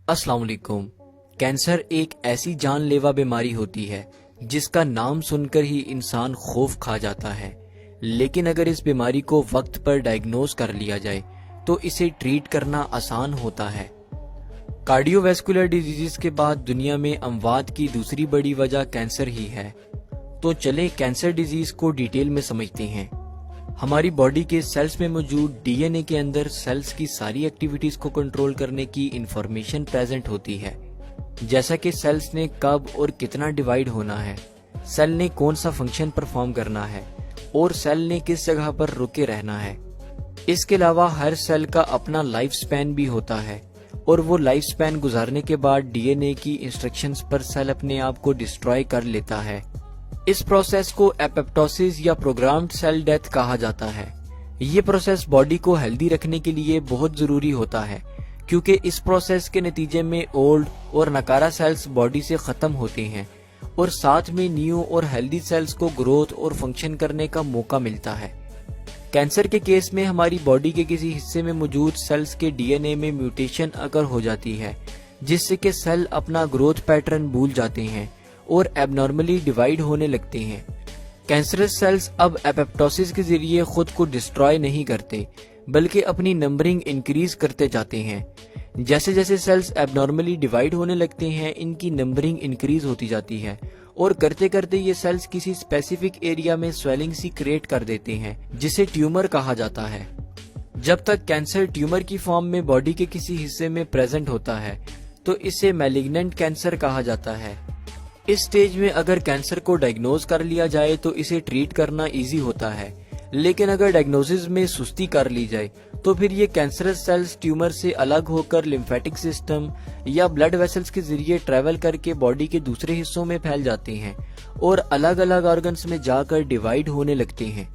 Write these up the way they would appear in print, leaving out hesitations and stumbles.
अस्सलाम वालेकुम। कैंसर एक ऐसी जानलेवा बीमारी होती है जिसका नाम सुनकर ही इंसान खौफ खा जाता है, लेकिन अगर इस बीमारी को वक्त पर डायग्नोज कर लिया जाए तो इसे ट्रीट करना आसान होता है। कार्डियोवैस्कुलर डिजीज के बाद दुनिया में अमवात की दूसरी बड़ी वजह कैंसर ही है। तो चले कैंसर डिजीज को डिटेल में समझते हैं। हमारी बॉडी के सेल्स में मौजूद डीएनए के अंदर सेल्स की सारी एक्टिविटीज को कंट्रोल करने की इंफॉर्मेशन प्रेजेंट होती है, जैसा कि सेल्स ने कब और कितना डिवाइड होना है, सेल ने कौन सा फंक्शन परफॉर्म करना है और सेल ने किस जगह पर रुके रहना है। इसके अलावा हर सेल का अपना लाइफ स्पैन भी होता है और वो लाइफ स्पैन गुजारने के बाद डीएनए की इंस्ट्रक्शंस पर सेल अपने आप को डिस्ट्रॉय कर लेता है। इस प्रोसेस को एपोप्टोसिस या प्रोग्राम्ड सेल डेथ कहा जाता है। ये प्रोसेस बॉडी को हेल्दी रखने के लिए बहुत जरूरी होता है, क्योंकि इस प्रोसेस के नतीजे में ओल्ड और नकारा सेल्स बॉडी से खत्म होते हैं और साथ में न्यू और हेल्दी सेल्स को ग्रोथ और फंक्शन करने का मौका मिलता है। कैंसर के केस में हमारी बॉडी के किसी हिस्से में मौजूद सेल्स के डीएनए में म्यूटेशन अगर हो जाती है, जिससे कि सेल अपना ग्रोथ पैटर्न भूल जाते हैं और एबनॉर्मली डिवाइड होने लगते हैं। कैंसरस सेल्स अब एपोप्टोसिस के जरिए खुद को डिस्ट्रॉय नहीं करते, बल्कि अपनी नंबरिंग इंक्रीज करते जाते हैं। जैसे जैसे सेल्स एबनॉर्मली डिवाइड होने लगते हैं, इनकी नंबरिंग इंक्रीज होती जाती है और करते करते ये सेल्स किसी स्पेसिफिक एरिया में स्वेलिंग सी क्रिएट कर देते हैं, जिसे ट्यूमर कहा जाता है। जब तक कैंसर ट्यूमर की फॉर्म में बॉडी के किसी हिस्से में प्रेजेंट होता है तो इसे मैलिग्नेंट कैंसर कहा जाता है। इस स्टेज में अगर कैंसर को डायग्नोज कर लिया जाए तो इसे ट्रीट करना इजी होता है, लेकिन अगर डायग्नोसिस में सुस्ती कर ली जाए तो फिर ये कैंसरस सेल्स ट्यूमर से अलग होकर लिम्फेटिक सिस्टम या ब्लड वेसल्स के जरिए ट्रेवल करके बॉडी के दूसरे हिस्सों में फैल जाते हैं और अलग अलग ऑर्गन्स में जाकर डिवाइड होने लगते हैं।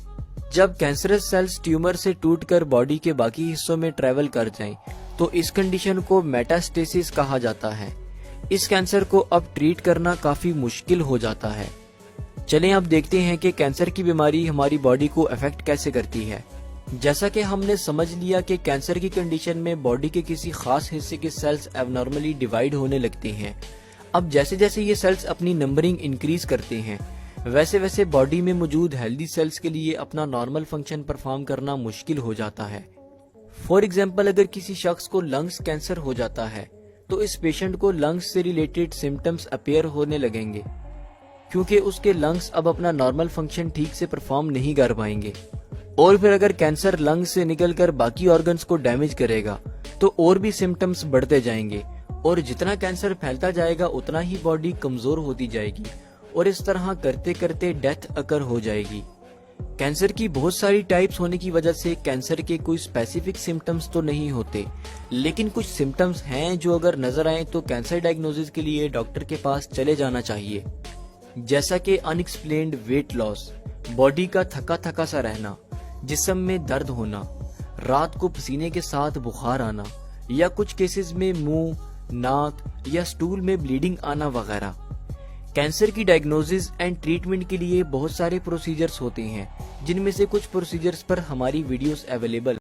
जब कैंसरस सेल्स ट्यूमर से टूटकर बॉडी के बाकी हिस्सों में ट्रेवल कर जाएं, तो इस कंडीशन को मेटास्टेसिस कहा जाता है। इस कैंसर को अब ट्रीट करना काफी मुश्किल हो जाता है। चलें अब देखते हैं कि कैंसर की बीमारी हमारी बॉडी को अफेक्ट कैसे करती है। जैसा कि हमने समझ लिया कि कैंसर की कंडीशन में बॉडी के किसी खास हिस्से के सेल्स एबनॉर्मली डिवाइड होने लगते हैं। अब जैसे जैसे ये सेल्स अपनी नंबरिंग इंक्रीज करते हैं, वैसे वैसे बॉडी में मौजूद हेल्दी सेल्स के लिए अपना नॉर्मल फंक्शन परफॉर्म करना मुश्किल हो जाता है। फॉर एग्जाम्पल, अगर किसी शख्स को लंग्स कैंसर हो जाता है तो इस पेशेंट को लंग्स से रिलेटेड सिम्टम्स अपीयर होने लगेंगे, क्योंकि उसके लंग्स अब अपना नॉर्मल फंक्शन ठीक से परफॉर्म नहीं कर पाएंगे। और फिर अगर कैंसर लंग्स से निकलकर बाकी ऑर्गन्स को डैमेज करेगा तो और भी सिम्टम्स बढ़ते जाएंगे और जितना कैंसर फैलता जाएगा उतना ही बॉडी कमजोर होती जाएगी और इस तरह करते करते डेथ अकर हो जाएगी। कैंसर की बहुत सारी टाइप्स होने की वजह से कैंसर के कोई स्पेसिफिक सिम्टम्स तो नहीं होते, लेकिन कुछ सिम्टम्स हैं जो अगर नजर आए तो कैंसर डायग्नोसिस के लिए डॉक्टर के पास चले जाना चाहिए। जैसा कि अनएक्सप्लेन्ड वेट लॉस, बॉडी का थका थका सा रहना, जिस्म में दर्द होना, रात को पसीने के साथ बुखार आना या कुछ केसेस में मुंह, नाक या स्टूल में ब्लीडिंग आना वगैरह। कैंसर की डायग्नोसिस एंड ट्रीटमेंट के लिए बहुत सारे प्रोसीजर्स होते हैं, जिनमें से कुछ प्रोसीजर्स पर हमारी वीडियोस अवेलेबल